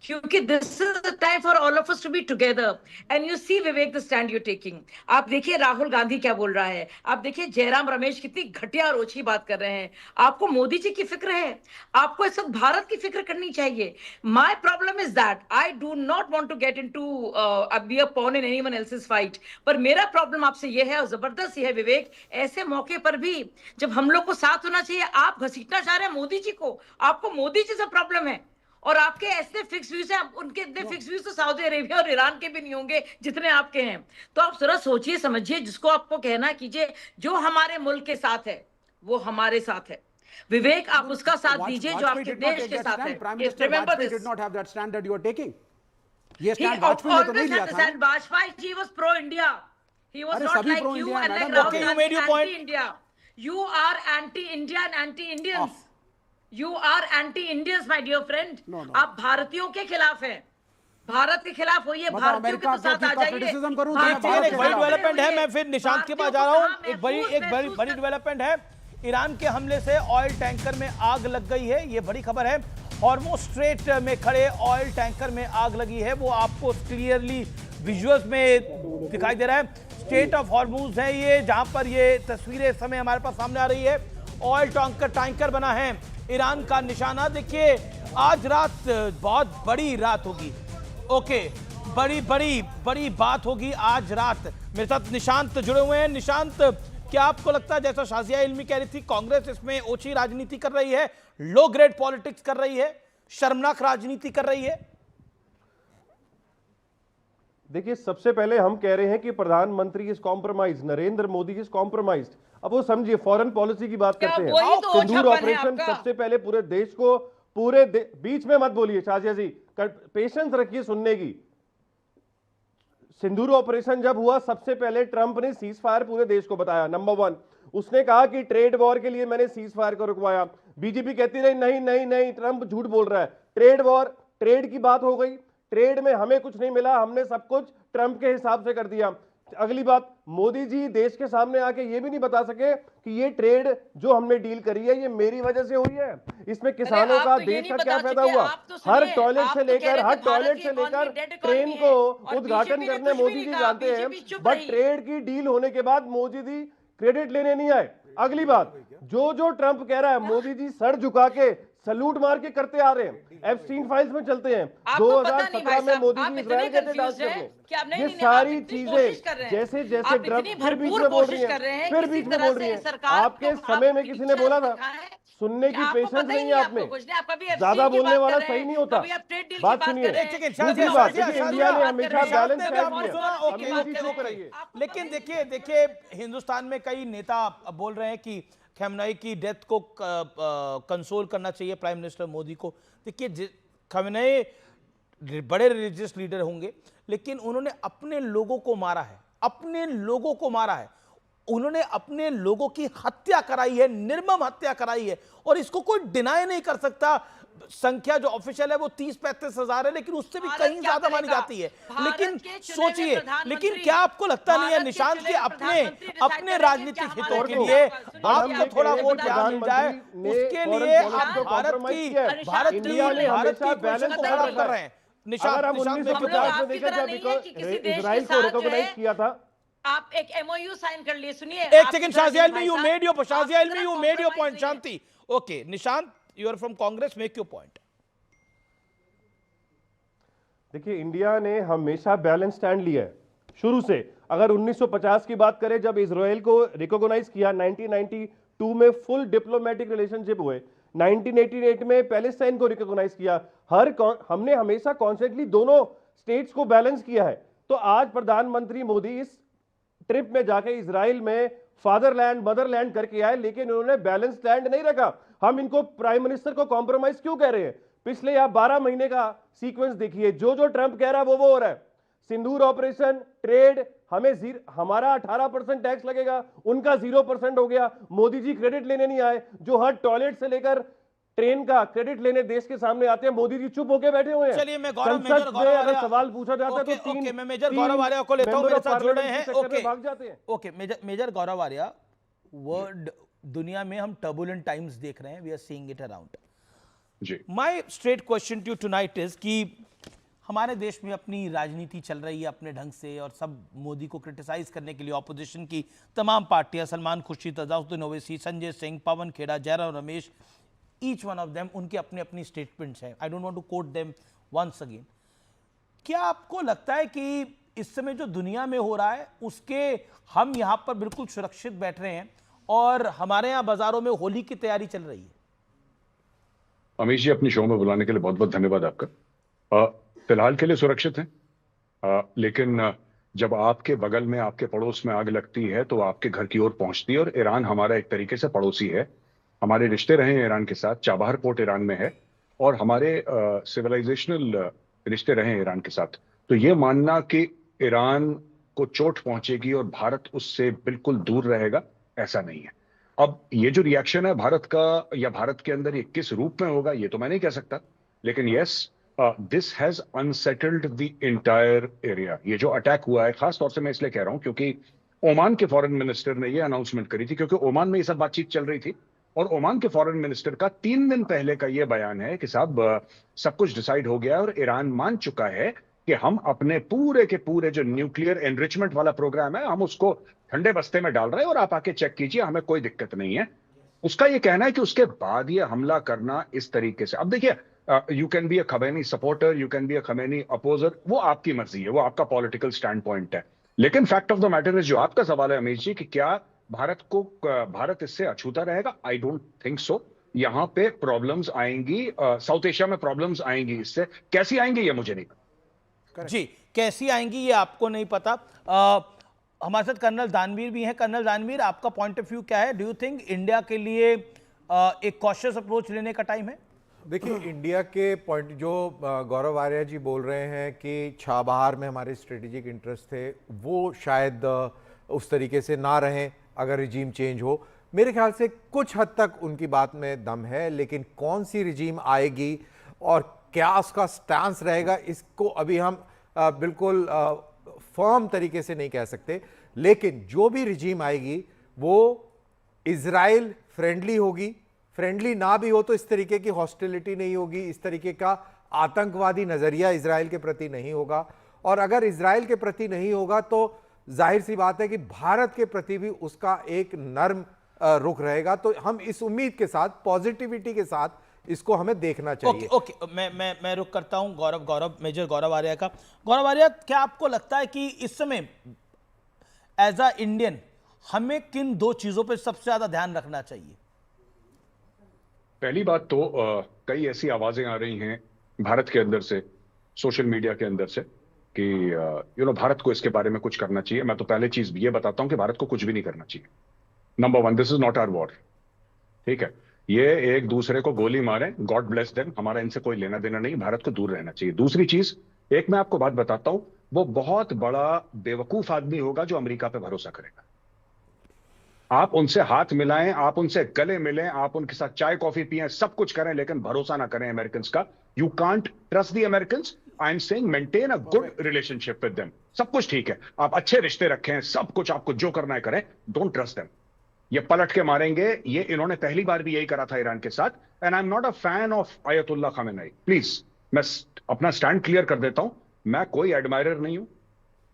क्योंकि this is the time for all of us to be together. And you see Vivek the stand you taking. आप देखिए राहुल गांधी क्या बोल रहा है, आप देखिए जयराम रमेश कितनी घटिया और ओछी बात कर रहे हैं। आपको मोदी जी की फिक्र है, आपको इस वक्त भारत की फिक्र करनी चाहिए। My problem is that I do not want to get in to be a pawn in anyone else's fight. पर मेरा प्रॉब्लम आपसे यह है और जबरदस्त यह है विवेक, ऐसे मौके पर भी जब हम लोग को साथ होना चाहिए, आप घसीटना चाह रहे हैं मोदी जी को। आपको मोदी जी से प्रॉब्लम है और आपके ऐसे फिक्स व्यूज हैं, उनके इतने फिक्स व्यूज तो सऊदी अरेबिया और ईरान के भी नहीं होंगे जितने आपके हैं। तो आप जरा सोचिए समझिए, जिसको आपको कहना कीजिए जो हमारे मुल्क के साथ है वो हमारे साथ है। विवेक आप उसका साथ दीजिए जो आपके देश के साथ है। Remember this, did not have that stand that you are taking. ये he stand वाजपेयी ने तो नहीं always लिया had the था। stand. Vajpayee ji was pro India. He was अरे not सभी like pro you India and हैं, like madam। Rahul Okay, Gandhi, you made your point. anti-India. You are anti-India and anti-Indians. You are anti-Indians, my dear friend. No, no. आप भारतीयों के खिलाफ हैं, भारत के खिलाफ होइए, मतलब भारतीयों के अमेरिका तो साथ आ का जाइए। criticism करूं तो एक मैं सेकंड, भारत एक के बड़ी खिलाफ हूं। डेवलपमेंट है, मैं फिर निशांत के पास जा रहा हूँ। एक बड़ी डेवलपमेंट है, ईरान के हमले से ऑयल टैंकर में आग लग गई है, ये बड़ी खबर है। हॉर्मुज़ स्ट्रेट में खड़े ऑयल टैंकर में आग लगी है, वो आपको क्लियरली विजुअल्स में दिखाई दे रहा है। स्टेट ऑफ हॉर्मुज़ है ये, जहां पर ये तस्वीरें इस समय हमारे पास सामने आ रही है। ऑयल टैंकर बना है ईरान का निशाना। देखिए आज रात बहुत बड़ी रात होगी, ओके, बड़ी बात होगी आज रात। मेरे साथ निशांत जुड़े हुए हैं। निशांत, क्या आपको लगता है, जैसा शाजिया इल्मी कह रही थी, कांग्रेस इसमें ओछी राजनीति कर रही है, लो ग्रेड पॉलिटिक्स कर रही है, शर्मनाक राजनीति कर रही है? देखिए, सबसे पहले हम कह रहे हैं कि प्रधानमंत्री is compromise, Narendra Modi is compromised. अब वो समझिए, फॉरेन पॉलिसी की बात करते हैं, तो सिंदूर ऑपरेशन सबसे पहले पूरे देश को, बीच में मत बोलिए शाजिया जी, पेशेंस रखिए सुनने की। सिंदूर ऑपरेशन जब हुआ, सबसे पहले ट्रंप ने सीज फायर पूरे देश को बताया। नंबर 1, उसने कहा कि ट्रेड वॉर के लिए मैंने सीज फायर को रुकवाया। बीजेपी कहती रही नहीं नहीं नहीं, ट्रंप झूठ बोल रहा है। ट्रेड वॉर, ट्रेड की बात हो गई, ट्रेड में हमें कुछ नहीं मिला, हमने सब कुछ ट्रंप के हिसाब से कर दिया। अगली बात, मोदी जी देश के सामने आके ये भी नहीं बता सके कि ये ट्रेड जो हमने डील करी है ये मेरी वजह से हुई है, इसमें किसानों का, देश का क्या फायदा हुआ। हर टॉयलेट से लेकर ट्रेन को उद्घाटन करने मोदी जी जानते हैं, बट ट्रेड की डील होने के बाद मोदी जी क्रेडिट लेने नहीं आए। अगली बात, जो ट्रंप कह रहा है, मोदी जी सर झुका के सलूट मार के करते आ रहे हैं। एप्स्टीन फाइल्स में चलते हैं, 2017 में मोदी जी इजराइल कहते डांस करने। ये सारी चीजें जैसे जैसे ट्रंप फिर बीच में बोल रही है, फिर बीच में बोल रही है। आपके समय में किसी ने बोला था, सुनने की पेशेंस नहीं है आप में, ज्यादा बोलने वाला सही नहीं होता। बात सुनिए, दूसरी बात, देखिए इंडिया ने हमेशा बैलेंस किया। लेकिन देखिए हिंदुस्तान में कई नेता बोल रहे हैं कि खamenei की डेथ को कंसोल करना चाहिए प्राइम मिनिस्टर मोदी को। देखिए खamenei बड़े रिलीजियस लीडर होंगे, लेकिन उन्होंने अपने लोगों को मारा है, उन्होंने अपने लोगों की हत्या कराई है, निर्मम हत्या कराई है, और इसको कोई डिनाई नहीं कर सकता। संख्या जो ऑफिशियल है वो 30-35 हजार है, लेकिन उससे भी कहीं ज्यादा मानी जाती है। लेकिन सोचिए, लेकिन क्या आपको लगता नहीं है निशांत के अपने राजनीतिक हितों के लिए आपको थोड़ा वोट यहाँ मिल जाए, उसके लिए आप भारत की बैलेंस को खराब कर रहे हैं? निशांत इजराइल को रिकॉग्नाइज किया था, आप एक एमओयू साइन कर लिए। सुनिए एक second, Shazia Ilmi, you made your point। Shanti, okay Nishant, you are from Congress, make your point। देखिए, इंडिया ने हमेशा बैलेंस स्टैंड लिया है शुरू से। अगर 1950 की बात करें, जब इजराइल को रिकॉग्नाइज किया, 1992 में फुल डिप्लोमेटिक रिलेशनशिप हुए, 1988 में पैलेस्टाइन को रिकॉग्नाइज किया। हमने हमेशा कॉन्स्टेंटली दोनों स्टेट्स को बैलेंस किया है। तो आज प्रधानमंत्री मोदी इस ट्रिप में जाके इजराइल में फादरलैंड मदरलैंड करके आए, लेकिन उन्होंने बैलेंस स्टैंड नहीं रखा। हम इनको, प्राइम मिनिस्टर को कॉम्प्रोमाइज क्यों कह रहे हैं? पिछले आप 12 महीने का सीक्वेंस देखिए, जो ट्रंप कह रहा है वो हो रहा है। सिंदूर ऑपरेशन, ट्रेड, हमारा 18% टैक्स लगेगा, उनका 0% हो गया। मोदी जी क्रेडिट लेने नहीं आए, जो हर टॉयलेट से लेकर ट्रेन का क्रेडिट लेने देश के सामने आते हैं, मोदी जी चुप होके बैठे हुए हैं। चलिए, मैं मेजर गौरव अगर सवाल पूछा जाता है तो मैं मेजर गौरव आर्या को लेता हूं, मेरे साथ जुड़े हैं। भाग जाते हैं। Okay, major Gaurav Arya, world दुनिया में हम टर्बुलेंट टाइम्स देख रहे हैं, we are seeing it around. जी। My straight question to tonight is कि हमारे देश में अपनी राजनीति चल रही है अपने ढंग से और सब मोदी को क्रिटिसाइज करने के लिए ऑपोजिशन की तमाम पार्टियां, Salman Khurshid, Asaduddin Owaisi, Sanjay Singh, Pawan Khera, Jairam Ramesh, each one of them उनके अपने अपनी स्टेटमेंट्स हैं। I don't want to quote them once again. क्या आपको लगता है कि इस समय जो दुनिया में हो रहा है उसके हम यहाँ पर बिल्कुल सुरक्षित बैठ रहे हैं और हमारे यहाँ बाजारों में होली की तैयारी चल रही है? अमीश जी, अपनी शो में बुलाने के लिए बहुत बहुत धन्यवाद आपका। फिलहाल के लिए सुरक्षित हैं, लेकिन जब आपके बगल में, आपके पड़ोस में आग लगती है तो आपके घर की ओर पहुंचती है। और ईरान हमारा एक तरीके से पड़ोसी है, हमारे रिश्ते रहे हैं ईरान के साथ। चाबहार पोर्ट ईरान में है और हमारे सिविलाइजेशनल रिश्ते रहे हैं ईरान के साथ। तो ये मानना कि ईरान को चोट पहुंचेगी और भारत उससे बिल्कुल दूर रहेगा, ऐसा नहीं है। अब ये जो रिएक्शन है भारत का या भारत के अंदर, ये किस रूप में होगा ये तो मैं नहीं कह सकता, लेकिन yes, this has unsettled the entire area. ये जो अटैक हुआ है, खास तौर से मैं इसलिए कह रहा हूं क्योंकि ओमान के फॉरेन मिनिस्टर ने ये अनाउंसमेंट करी थी, क्योंकि ओमान में ये सब बातचीत चल रही थी। और ओमान के फॉरेन मिनिस्टर का 3 दिन पहले का ये बयान है कि साहब सब कुछ डिसाइड हो गया है और ईरान मान चुका है कि हम अपने पूरे के पूरे जो न्यूक्लियर एनरिचमेंट वाला प्रोग्राम है, हम उसको ठंडे बस्ते में डाल रहे हैं और आप आके चेक कीजिए, हमें कोई दिक्कत नहीं है। उसका ये कहना है कि उसके बाद ये हमला करना इस तरीके से, अब देखिए, you can be a Khamenei supporter, you can be a Khamenei opposer, वो आपकी मर्जी है, वो आपका पॉलिटिकल स्टैंड पॉइंट है। लेकिन fact of the matter is, जो आपका सवाल है अमीश जी, कि क्या भारत इससे अछूता रहेगा, आई डोंट थिंक सो। यहां पे प्रॉब्लम्स आएंगी, साउथ एशिया में प्रॉब्लम्स आएंगी। इससे कैसी आएंगी ये मुझे नहीं पता। जी, कैसी आएंगी ये आपको नहीं पता। हमारे साथ कर्नल दानवीर भी हैं। कर्नल दानवीर, आपका पॉइंट ऑफ व्यू क्या है? डू यू थिंक इंडिया के लिए एक कॉशियस अप्रोच लेने का टाइम है? देखिए, इंडिया के पॉइंट जो गौरव आर्या जी बोल रहे हैं कि चाबहार में हमारे स्ट्रेटेजिक इंटरेस्ट थे, वो शायद उस तरीके से ना रहें अगर रिजीम चेंज हो। मेरे ख्याल से कुछ हद तक उनकी बात में दम है, लेकिन कौन सी रिजीम आएगी और क्या उसका स्टैंस रहेगा, इसको अभी हम बिल्कुल फर्म तरीके से नहीं कह सकते। लेकिन जो भी रिजीम आएगी वो इजराइल फ्रेंडली होगी। फ्रेंडली ना भी हो तो इस तरीके की हॉस्टिलिटी नहीं होगी, इस तरीके का आतंकवादी नजरिया इजराइल के प्रति नहीं होगा। और अगर इजराइल के प्रति नहीं होगा तो जाहिर सी बात है कि भारत के प्रति भी उसका एक नर्म रुख रहेगा। तो हम इस उम्मीद के साथ, पॉजिटिविटी के साथ इसको हमें देखना चाहिए। ओके, मैं रुक करता हूं गौरव मेजर गौरव आर्या का। गौरव आर्या, क्या आपको लगता है कि इस समय एज अ इंडियन हमें किन 2 चीजों पर सबसे ज्यादा ध्यान रखना चाहिए? पहली बात तो कई ऐसी आवाजें आ रही हैं भारत के अंदर से, सोशल मीडिया के अंदर से, कि भारत को इसके बारे में कुछ करना चाहिए। मैं तो पहले चीज ये बताता हूं कि भारत को कुछ भी नहीं करना चाहिए। Number 1, this is not our war, ठीक है? ये एक दूसरे को गोली मारे, गॉड ब्लेस देम, हमारा इनसे कोई लेना देना नहीं, भारत को दूर रहना चाहिए। दूसरी चीज, एक मैं आपको बात बताता हूं, वो बहुत बड़ा बेवकूफ आदमी होगा जो अमेरिका पे भरोसा करेगा। आप उनसे हाथ मिलाएं, आप उनसे गले मिलें, आप उनके साथ चाय कॉफी पिएं, सब कुछ करें, लेकिन भरोसा ना करें अमेरिकन का। You can't trust the American. I am saying maintain a good relationship with them. सब कुछ ठीक है, आप अच्छे रिश्ते रखें, सब कुछ आपको जो करना है करें, डोंट ट्रस्ट देम। ये पलट के मारेंगे। ये इन्होंने पहली बार भी यही करा था ईरान के साथ। And I am not a fan of Ayatollah Khamenei. Please, मैं अपना स्टैंड क्लियर कर देता हूं, मैं कोई एडमायरर नहीं हूं,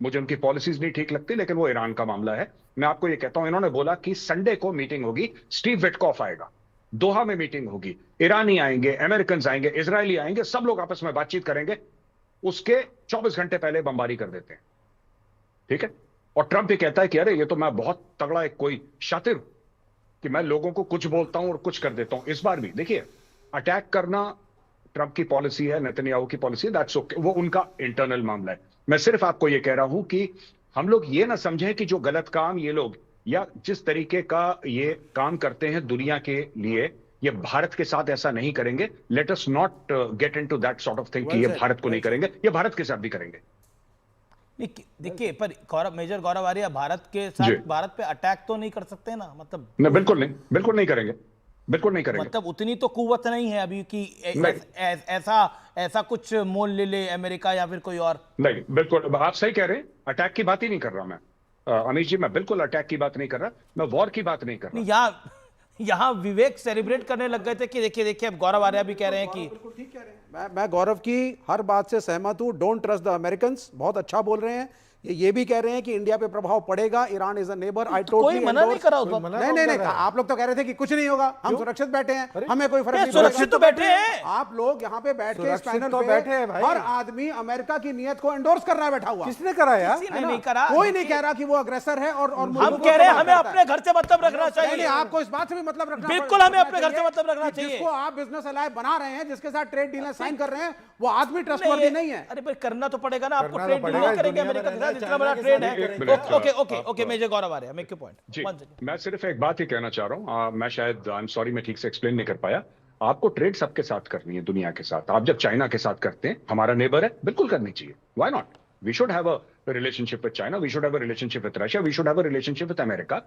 मुझे उनकी पॉलिसीज नहीं ठीक लगती, लेकिन वो ईरान का मामला है। मैं आपको ये कहता हूं, इन्होंने बोला कि संडे को मीटिंग होगी, स्टीव विटकॉफ आएगा, दोहा में मीटिंग होगी, ईरानी आएंगे, अमेरिकन आएंगे, इजरायली आएंगे, सब लोग आपस में बातचीत करेंगे। उसके 24 घंटे पहले बमबारी कर देते हैं, ठीक है? और ट्रंप ये कहता है कि अरे ये तो मैं बहुत तगड़ा एक कोई शातिर कि मैं लोगों को कुछ बोलता हूं और कुछ कर देता हूं। इस बार भी देखिए, अटैक करना ट्रंप की पॉलिसी है, नेतन्याहू की पॉलिसी है, दैट्स ओके, वो उनका इंटरनल मामला है। मैं सिर्फ आपको ये कह रहा हूं कि हम लोग ये ना समझें कि जो गलत काम ये लोग या जिस तरीके का ये काम करते हैं दुनिया के लिए, ये भारत के साथ ऐसा नहीं करेंगे। Let us not get into that sort of thing कि ये भारत को नहीं करेंगे, ये भारत के साथ भी करेंगे। देखिए, पर मेजर गौरव आर्या, भारत के साथ भारत पे अटैक तो नहीं कर सकते ना, मतलब नहीं, बिल्कुल नहीं, बिल्कुल नहीं करेंगे, बिल्कुल नहीं करेंगे। मतलब उतनी तो कुव्वत नहीं है अभी कि ऐसा कुछ मोल ले ले अमेरिका या फिर कोई और। नहीं, बिल्कुल आप सही कह रहे हैं, अटैक की बात ही नहीं कर रहा मैं। अमीश जी, मैं बिल्कुल अटैक की बात नहीं कर रहा, मैं वॉर की बात नहीं कर रहा। यहाँ विवेक सेलिब्रेट करने लग गए थे कि देखिए देखिए, अब गौरव आर्या भी कह रहे हैं कि बिल्कुल ठीक कह रहे हैं। मैं गौरव की हर बात से सहमत हूं। डोंट ट्रस्ट द अमेरिकन्स, बहुत अच्छा बोल रहे हैं। ये भी कह रहे हैं कि इंडिया पे प्रभाव पड़ेगा, ईरान इज अ नेबर। आई कोई टोटली मना नहीं करा उस वक्त। नहीं, आप लोग तो कह रहे थे कि कुछ नहीं होगा, हम सुरक्षित बैठे हैं, हमें कोई फर्क नहीं पड़ेगा। सुरक्षित तो बैठे हैं आप लोग यहाँ पे बैठ के इस सुरक्षित पैनल तो पे बैठे हैं भाई। हर आदमी अमेरिका की नीयत को एंडोर्स कर रहा है बैठा हुआ। किसने करा यार? किसी ने नहीं करा। कोई नहीं कह रहा कि वो अग्रेसर है और हम कह रहे हैं हमें अपने घर से मतलब रखना नहीं, चाहिए। आपको इस बात से भी मतलब रखना बिल्कुल हमें अपने घर से मतलब रखना कि चाहिए। जिसको आप बिजनेस अलाय बना रहे हैं, जिसके साथ ट्रेड डील साइन कर रहे हैं, वो आदमी ट्रस्टवर्दी नहीं है। अरे भाई करना तो पड़ेगा ना, आपको करना तो ट्रेड डील पड़ेगा, नहीं करेंगे दुनिया में अमेरिका के रहना साथ, है, इतना बड़ा चाइना के ट्रेड साथ है। एक मिनट, ओके मेजर गौरव आ रहे हैं, मेक योर पॉइंट। जी, मैं सिर्फ एक बात ही कहना चाह रहा हूँ। मैं शायद आई एम सॉरी मैं ठीक से एक्सप्लेन नहीं कर पाया। आपको ट्रेड सबके साथ करनी है, दुनिया के साथ। आप जब चाइना के साथ करते हैं, हमारा नेबर है, बिल्कुल करनी चाहिए। Why not? We should have a relationship with China, we should have a relationship with Russia, we should have a relationship with America.